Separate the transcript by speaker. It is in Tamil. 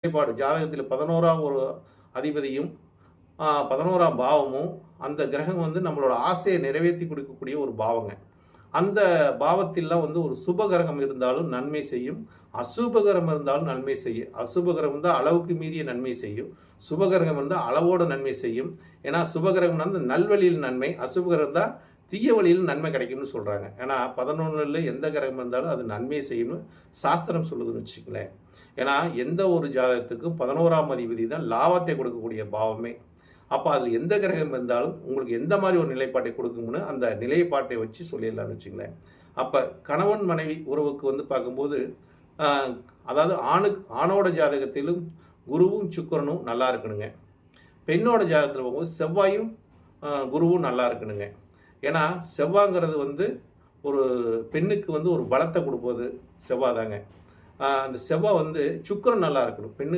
Speaker 1: நிலைப்பாடு ஜாதகத்தில் 11ஆம் ஒரு அதிபதியும் 11ஆம் பாவமும் அந்த கிரகம் வந்து நம்மளோட ஆசையை நிறைவேற்றி கொடுக்கக்கூடிய ஒரு பாவங்க. அந்த பாவத்திலாம் வந்து ஒரு சுபகிரகம் இருந்தாலும் நன்மை செய்யும், அசுபகிரகம் இருந்தாலும் நன்மை செய்யும். அசுபகிரகம் தான் அளவுக்கு மீறிய நன்மை செய்யும், சுபகிரகம் இருந்தால் அளவோட நன்மை செய்யும். ஏன்னா சுபகிரகம் வந்து நல்வழியில் நன்மை, அசுபகிரகம் தான் தீய வழியில் நன்மை கிடைக்கும்னு சொல்கிறாங்க. ஏன்னா 11ல் எந்த கிரகம் இருந்தாலும் அது நன்மை செய்யணும்னு சாஸ்திரம் சொல்லுதுன்னு வச்சுக்கங்களேன். ஏன்னா எந்த ஒரு ஜாதகத்துக்கும் 11ஆம் அதிபதி தான் லாபத்தை கொடுக்கக்கூடிய பாவமே. அப்போ அதில் எந்த கிரகம் இருந்தாலும் உங்களுக்கு எந்த மாதிரி ஒரு நிலைப்பாட்டை கொடுக்கும்னு அந்த நிலைப்பாட்டை வச்சு சொல்லிடலாம்னு வச்சுங்களேன். அப்போ கணவன் மனைவி உறவுக்கு வந்து பார்க்கும்போது அதாவது ஆணோட ஜாதகத்திலும் குருவும் சுக்கிரனும் நல்லா இருக்கணுங்க. பெண்ணோட ஜாதகத்தில் போகும்போது செவ்வாயும் குருவும் நல்லா இருக்கணுங்க. ஏன்னா செவ்வாய்ங்கிறது வந்து ஒரு பெண்ணுக்கு வந்து ஒரு பலத்தை கொடுப்பது செவ்வாய் தாங்க. அந்த செவ்வாய் வந்து சுக்கிரன் நல்லா இருக்கணும்.